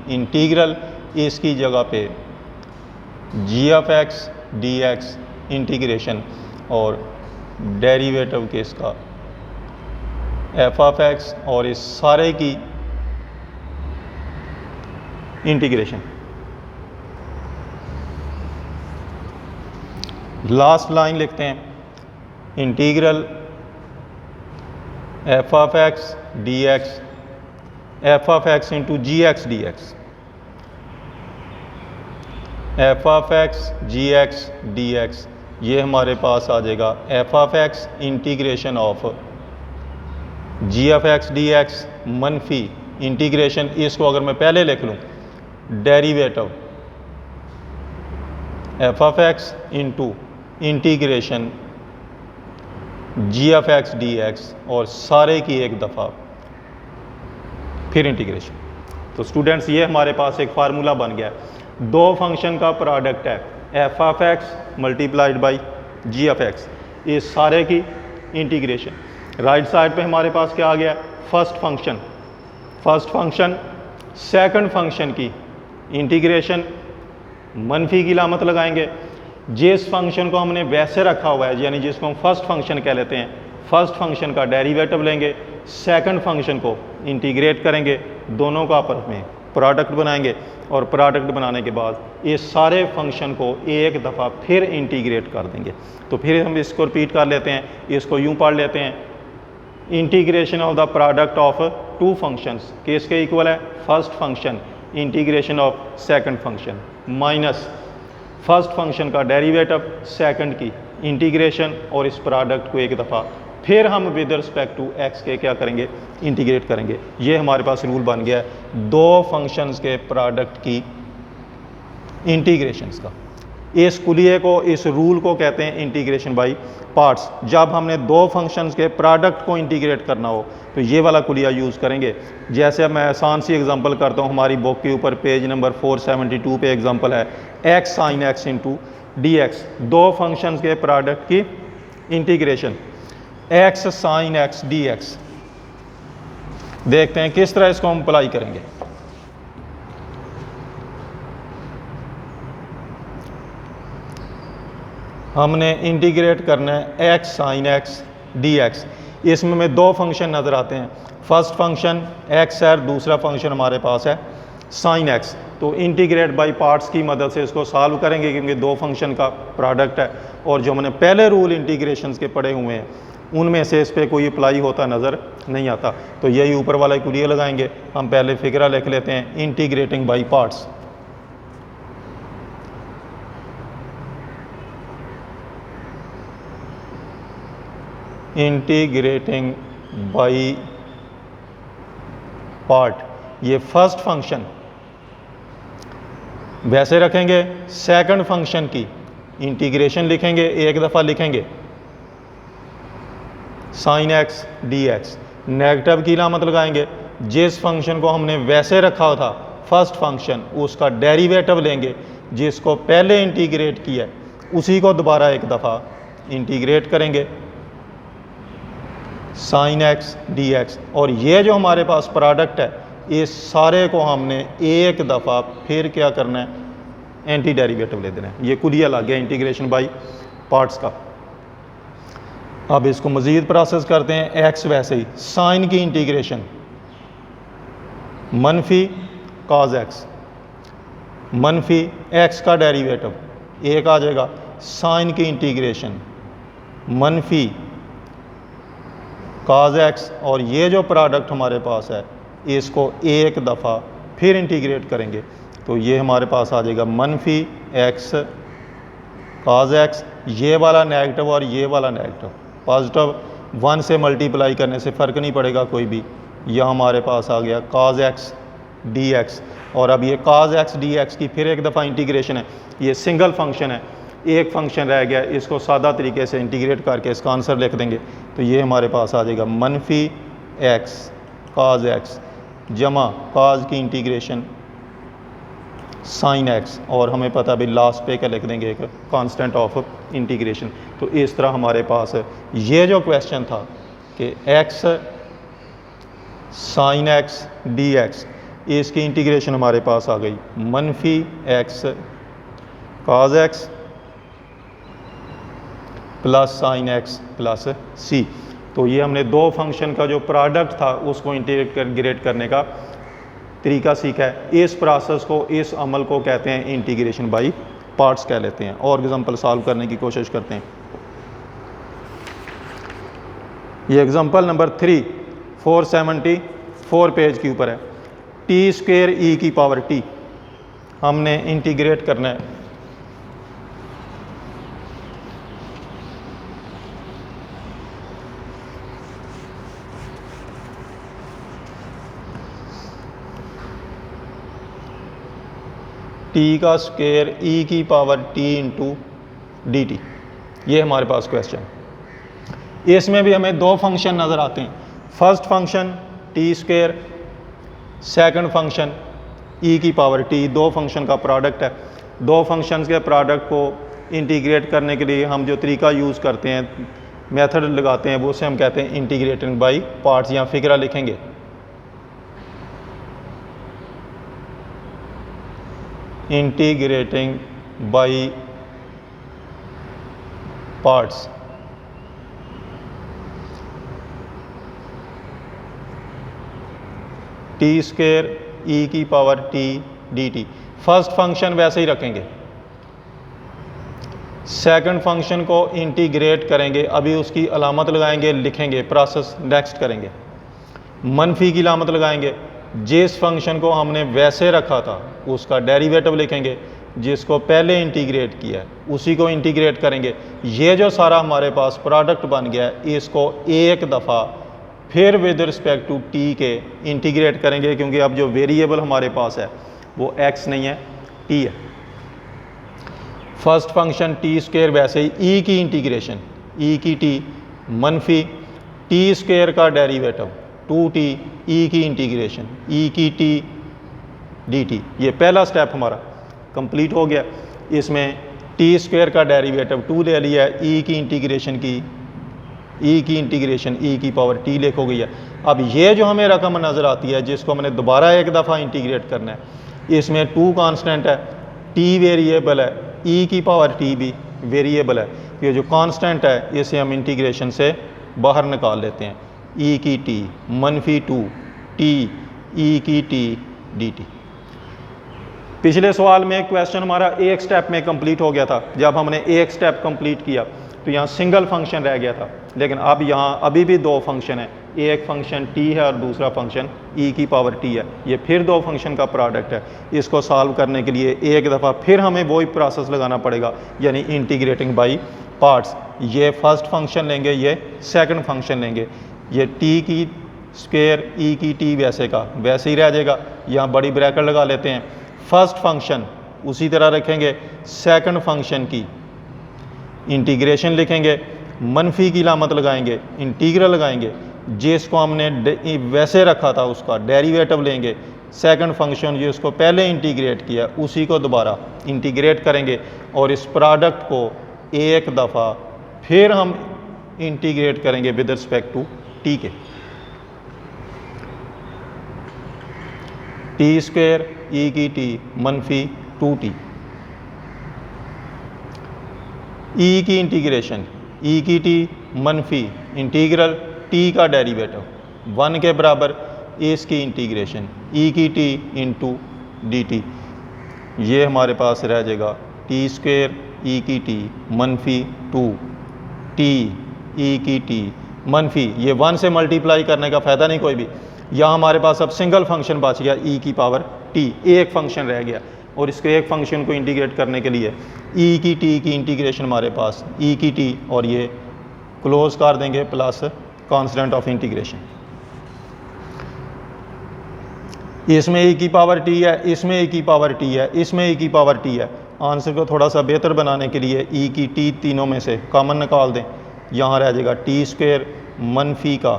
Integral इसकी जगह पे G of X D X integration और डेरिवेटिव के इसका एफ ऑफ एक्स और इस सारे की इंटीग्रेशन। लास्ट लाइन लिखते हैं, integral F of X D X F of X into G X D X, F of X G X D X, ये हमारे पास आ जाएगा F of X integration of G of X D X मनफी integration, इसको अगर मैं पहले लिख लूँ derivative F of X into integration G of X D X और सारे की एक दफ़ा फिर इंटीग्रेशन। तो स्टूडेंट्स ये हमारे पास एक फार्मूला बन गया है, दो फंक्शन का प्रोडक्ट है F of X multiplied by G of X, ये सारे की इंटीग्रेशन। राइट साइड पे हमारे पास क्या आ गया, फर्स्ट फंक्शन सेकंड फंक्शन की इंटीग्रेशन, मनफी की लामत लगाएंगे। जिस फंक्शन को हमने वैसे रखा हुआ है यानी जिसको हम फर्स्ट फंक्शन कह लेते हैं, फर्स्ट फंक्शन का डेरिवेटिव लेंगे, सेकंड फंक्शन को इंटीग्रेट करेंगे, दोनों का आपस में प्रोडक्ट बनाएंगे और प्रोडक्ट बनाने के बाद ये सारे फंक्शन को एक दफ़ा फिर इंटीग्रेट कर देंगे। तो फिर हम इसको रिपीट कर लेते हैं, इसको यूँ पढ़ लेते हैं, integration of the product of two functions, किसके इक्वल है, first function integration of second function minus first function का डेरिवेटिव सेकंड की इंटीग्रेशन और इस प्रोडक्ट को एक दफ़ा फिर हम विद रिस्पेक्ट टू एक्स के क्या करेंगे, इंटीग्रेट करेंगे। ये हमारे पास रूल बन गया है दो फंक्शंस के प्रोडक्ट की इंटीग्रेशंस का। इस कुलिये को, इस रूल को कहते हैं इंटीग्रेशन बाय पार्ट्स। जब हमने दो फंक्शंस के प्रोडक्ट को इंटीग्रेट करना हो तो ये वाला कुलिया यूज़ करेंगे। जैसे अब मैं आसान सी एग्जांपल करता हूँ, हमारी बुक के ऊपर पेज नंबर 472 पे एग्जांपल है x sine x into D x, दो फंक्शंस के प्रोडक्ट की integration x sine X D x. देखते हैं किस तरह इसको हम अप्लाई करेंगे। हमने इंटीग्रेट करना है x sine X D x, इसमें हमें दो फंक्शन नज़र आते हैं, फर्स्ट फंक्शन एक्स है, दूसरा फंक्शन हमारे पास है साइन एक्स। तो इंटीग्रेट बाय पार्ट्स की मदद से इसको सॉल्व करेंगे क्योंकि दो फंक्शन का प्रोडक्ट है और जो हमने पहले रूल इंटीग्रेशंस के पढ़े हुए हैं उनमें से इस पर कोई अप्लाई होता नज़र नहीं आता। तो यही ऊपर वाला कुलिया लगाएंगे। हम पहले फिक्रा लिख लेते हैं, integrating by parts, integrating by part, ये फर्स्ट फंक्शन वैसे रखेंगे, सेकंड फंक्शन की इंटीग्रेशन लिखेंगे, एक दफ़ा लिखेंगे sign X D x, negative की लामत लगाएंगे। जिस फंक्शन को हमने वैसे रखा था फर्स्ट फंक्शन, उसका डेरिवेटिव लेंगे, जिसको पहले इंटीग्रेट किया उसी को दोबारा एक दफ़ा इंटीग्रेट करेंगे साइन एक्स डी एक्स, और ये जो हमारे पास प्रोडक्ट है इस सारे को हमने एक दफ़ा फिर क्या करना है, एंटी डेरिवेटिव ले देना है। ये कुलिया लग गया इंटीग्रेशन बाय पार्ट्स का। अब इसको मज़ीद प्रोसेस करते हैं, एक्स वैसे ही साइन की इंटीग्रेशन मनफी कॉज एक्स, मनफी एक्स का डेरिवेटिव एक आ जाएगा, साइन की इंटीग्रेशन मनफी कॉज एक्स, और ये जो प्रोडक्ट हमारे पास है इसको एक दफ़ा फिर इंटीग्रेट करेंगे तो ये हमारे पास आ जाएगा मनफी एक्स कॉज एक्स, ये वाला नेगेटिव और ये वाला नेगेटिव, पॉजिटिव 1 से मल्टीप्लाई करने से फ़र्क नहीं पड़ेगा कोई भी। यह हमारे पास आ गया कॉज एक्स डी एक्स, और अब ये कॉज एक्स डी एक्स की फिर एक दफ़ा इंटीग्रेशन है। ये सिंगल फंक्शन है, एक फंक्शन रह गया, इसको सादा तरीके से इंटीग्रेट करके इसका आंसर लिख देंगे तो ये हमारे पास आ जाएगा मनफी एक्स कॉज एक्स जमा कॉज की इंटीग्रेशन साइन एक्स, और हमें पता भी लास्ट पे क्या लिख देंगे, एक कांस्टेंट ऑफ इंटीग्रेशन। तो इस तरह हमारे पास ये जो क्वेश्चन था कि X sine X D X इसकी इंटीग्रेशन हमारे पास आ गई मनफी X cos x plus sine X plus C. तो ये हमने दो फंक्शन का जो प्रोडक्ट था उसको इंटीग्रेट करने का तरीका सीखा है। इस प्रोसेस को, इस अमल को कहते हैं इंटीग्रेशन बाय पार्ट्स कह लेते हैं। और एग्जांपल सॉल्व करने की कोशिश करते हैं। ये एग्जांपल नंबर 3 474 पेज के ऊपर है। टी स्क्वेयर ई की पावर टी हमने इंटीग्रेट करना है। टी का स्क्वेयर ई की power T into D T, ये हमारे पास क्वेश्चन। इसमें भी हमें दो फंक्शन नज़र आते हैं। First function T square, second function E की पावर टी। दो फंक्शन का प्रोडक्ट है। दो फंक्शंस के प्रोडक्ट को इंटीग्रेट करने के लिए हम जो तरीका यूज़ करते हैं, मेथड लगाते हैं, वो उसे हम कहते हैं इंटीग्रेटिंग बाय पार्ट्स। या फिक्रा लिखेंगे integrating by parts. T square E की power T D T. First function वैसे ही रखेंगे, सेकंड फंक्शन को इंटीग्रेट करेंगे। अभी उसकी अलामत लगाएंगे, लिखेंगे, प्रोसेस नेक्स्ट करेंगे। मनफी की अलामत लगाएंगे। जिस फंक्शन को हमने वैसे रखा था उसका डेरिवेटिव लिखेंगे, जिसको पहले इंटीग्रेट किया है उसी को इंटीग्रेट करेंगे। ये जो सारा हमारे पास प्रोडक्ट बन गया है, इसको एक दफ़ा फिर विद रिस्पेक्ट टू टी के इंटीग्रेट करेंगे, क्योंकि अब जो वेरिएबल हमारे पास है वो एक्स नहीं है, टी है। फर्स्ट फंक्शन टी स्क्वेयर, वैसे ही ई की इंटीग्रेशन, ई की टी मनफी टी स्क्वेयर का डेरिवेटिव 2t ई की इंटीग्रेशन, ई की टी डी टी। ये पहला स्टेप हमारा कंप्लीट हो गया। इसमें टी स्क्वेयर का डेरिवेटिव 2 ले लिया है, ई की इंटीग्रेशन की, ई की इंटीग्रेशन ई की पावर टी लिख हो गई है। अब ये जो हमें रकम नज़र आती है जिसको हमने दोबारा एक दफ़ा इंटीग्रेट करना है, इसमें 2 कांस्टेंट है, टी वेरिएबल है, ई की पावर टी भी वेरिएबल है। ये जो कांस्टेंट है इसे हम इंटीग्रेशन से बाहर निकाल लेते हैं। ई की टी मनफी 2 टी ई की टी डी टी। पिछले सवाल में क्वेश्चन हमारा एक स्टेप में कंप्लीट हो गया था। जब हमने एक स्टेप कंप्लीट किया तो यहाँ सिंगल फंक्शन रह गया था, लेकिन अब यहाँ अभी भी दो फंक्शन है। एक फंक्शन टी है और दूसरा फंक्शन ई की पावर टी है। ये फिर दो फंक्शन का प्रोडक्ट है। इसको सॉल्व करने के लिए एक दफ़ा फिर हमें वही प्रोसेस लगाना पड़ेगा, यानी इंटीग्रेटिंग बाय पार्ट्स। ये फर्स्ट फंक्शन लेंगे, ये सेकंड फंक्शन लेंगे। ये टी की स्क्वेयर ई की टी वैसे का वैसे ही रह जाएगा। यहाँ बड़ी ब्रैकेट लगा लेते हैं। फर्स्ट फंक्शन उसी तरह रखेंगे, सेकंड फंक्शन की इंटीग्रेशन लिखेंगे, मनफी की लामत लगाएंगे, इंटीग्रल लगाएंगे। जिसको हमने वैसे रखा था उसका डेरिवेटिव लेंगे। सेकंड फंक्शन जिसको पहले इंटीग्रेट किया उसी को दोबारा इंटीग्रेट करेंगे, और इस प्रोडक्ट को एक दफ़ा फिर हम इंटीग्रेट करेंगे विद रिस्पेक्ट टू टी के। टी स्क्वेयर ई की टी मनफी 2t, ई की इंटीग्रेशन, ई की टी मनफी इंटीग्रल टी का डेरिवेटिव 1 के बराबर, इसकी इंटीग्रेशन ई की टी इंटू डी टी। ये हमारे पास रह जाएगा टी स्क्वेयर ई की टी मनफी 2 टी ई की टी मनफी। ये 1 से मल्टीप्लाई करने का फ़ायदा नहीं कोई भी। यहाँ हमारे पास अब सिंगल फंक्शन बच गया, ई की पावर टी, एक फंक्शन रह गया। और इसके एक फंक्शन को इंटीग्रेट करने के लिए ई की टी की इंटीग्रेशन हमारे पास ई की टी, और ये क्लोज कर देंगे प्लस कांस्टेंट ऑफ इंटीग्रेशन। इसमें ई की पावर टी है, इसमें ई की पावर टी है, इसमें ई की पावर टी है। आंसर को थोड़ा सा बेहतर बनाने के लिए ई की टी तीनों में से कॉमन निकाल दें। यहाँ रह जाएगा टी स्क्वेयर मनफी का